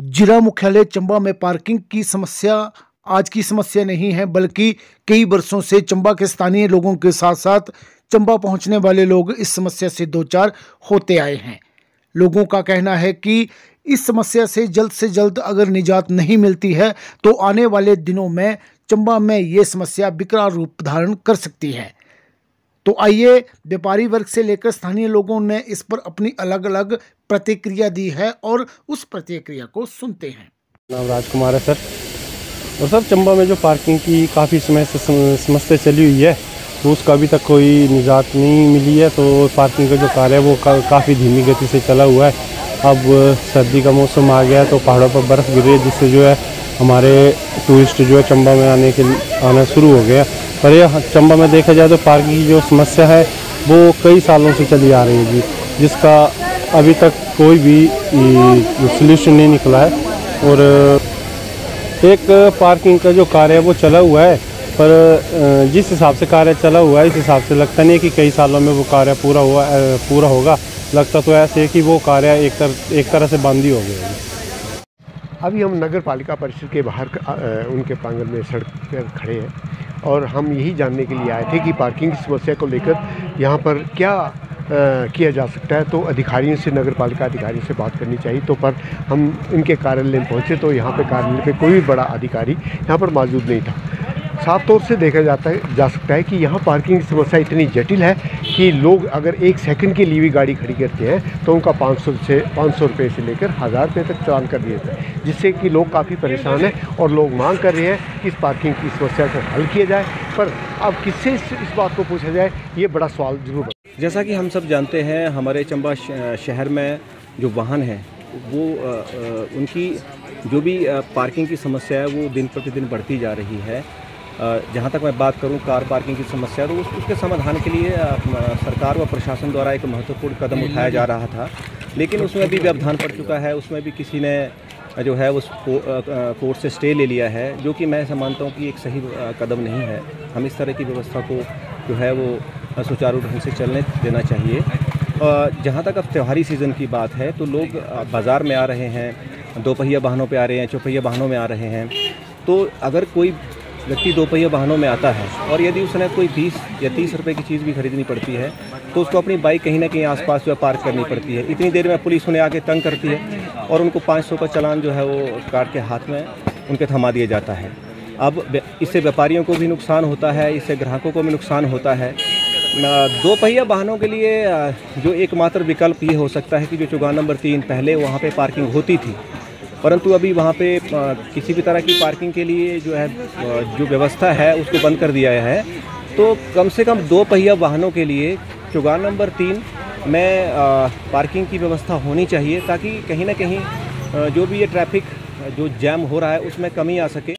जिला मुख्यालय चंबा में पार्किंग की समस्या आज की समस्या नहीं है, बल्कि कई वर्षों से चंबा के स्थानीय लोगों के साथ साथ चंबा पहुंचने वाले लोग इस समस्या से दो चार होते आए हैं। लोगों का कहना है कि इस समस्या से जल्द अगर निजात नहीं मिलती है तो आने वाले दिनों में चंबा में ये समस्या विकराल रूप धारण कर सकती है। तो आइए, व्यापारी वर्ग से लेकर स्थानीय लोगों ने इस पर अपनी अलग अलग प्रतिक्रिया दी है और उस प्रतिक्रिया को सुनते हैं। नाम राजकुमार है सर। और सर, चंबा में जो पार्किंग की काफ़ी समय से समस्या चली हुई है, तो उसका अभी तक कोई निजात नहीं मिली है। तो पार्किंग का जो कार्य है वो काफ़ी धीमी गति से चला हुआ है। अब सर्दी का मौसम आ गया है तो पहाड़ों पर बर्फ़ गिर रही है, जिससे जो है हमारे टूरिस्ट जो है चंबा में आना शुरू हो गया। पर यह चंबा में देखा जाए तो पार्किंग की जो समस्या है वो कई सालों से चली आ रही है जी, जिसका अभी तक कोई भी सल्यूशन नहीं निकला है। और एक पार्किंग का जो कार्य है वो चला हुआ है, पर जिस हिसाब से कार्य चला हुआ है इस हिसाब से लगता नहीं है कि कई सालों में वो कार्य पूरा होगा। लगता तो ऐसे है कि वो कार्य एक तरह से बंद ही हो गया है। अभी हम नगर पालिका परिषद के बाहर उनके प्रांगण में सड़क पर खड़े हैं और हम यही जानने के लिए आए थे कि पार्किंग की समस्या को लेकर यहाँ पर क्या किया जा सकता है। तो अधिकारियों से, नगर पालिका अधिकारियों से बात करनी चाहिए। तो पर हम इनके कार्यालय में पहुँचे तो यहाँ पे कार्यालय पे कोई भी बड़ा अधिकारी यहाँ पर मौजूद नहीं था। साफ तौर से देखा जा सकता है कि यहाँ पार्किंग की समस्या इतनी जटिल है कि लोग अगर एक सेकंड के लिए भी गाड़ी खड़ी करते हैं तो उनका 500 रुपये से लेकर 1000 रुपये तक चालान कर दिया जाता है, जिससे कि लोग काफ़ी परेशान हैं और लोग मांग कर रहे हैं कि इस पार्किंग की समस्या को हल किया जाए। पर अब किससे इस बात को पूछा जाए, ये बड़ा सवाल जरूर है। जैसा कि हम सब जानते हैं, हमारे चंबा शहर में जो वाहन हैं वो उनकी जो भी पार्किंग की समस्या है वो दिन प्रतिदिन बढ़ती जा रही है। जहाँ तक मैं बात करूँ कार पार्किंग की समस्या, तो उसके समाधान के लिए सरकार व प्रशासन द्वारा एक महत्वपूर्ण कदम उठाया जा रहा था, लेकिन उसमें भी व्यवधान पड़ चुका है। उसमें भी किसी ने जो है उस कोर्ट से स्टे ले लिया है, जो कि मैं ऐसा मानता हूँ कि एक सही कदम नहीं है। हम इस तरह की व्यवस्था को जो है वो सुचारू ढंग से चलने देना चाहिए। जहाँ तक अब त्योहारी सीज़न की बात है तो लोग बाज़ार में आ रहे हैं, दोपहिया वाहनों पे आ रहे हैं, चौपहिया वाहनों में आ रहे हैं। तो अगर कोई व्यक्ति दोपहिया वाहनों में आता है और यदि उसने कोई 20 या 30 रुपए की चीज़ भी खरीदनी पड़ती है तो उसको अपनी बाइक कहीं ना कहीं आसपास जो है पार्क करनी पड़ती है। इतनी देर में पुलिस उन्हें आके तंग करती है और उनको 500 का चालान जो है वो काट के हाथ में उनके थमा दिया जाता है। अब इससे व्यापारियों को भी नुकसान होता है, इससे ग्राहकों को भी नुकसान होता है। दोपहिया वाहनों के लिए जो एकमात्र विकल्प ये हो सकता है कि जो चौगान नंबर 3 पहले वहाँ पे पार्किंग होती थी, परंतु अभी वहाँ पे किसी भी तरह की पार्किंग के लिए जो है जो व्यवस्था है उसको बंद कर दिया है। तो कम से कम दोपहिया वाहनों के लिए चौगान नंबर 3 में पार्किंग की व्यवस्था होनी चाहिए, ताकि कहीं ना कहीं जो भी ये ट्रैफिक जो जैम हो रहा है उसमें कमी आ सके।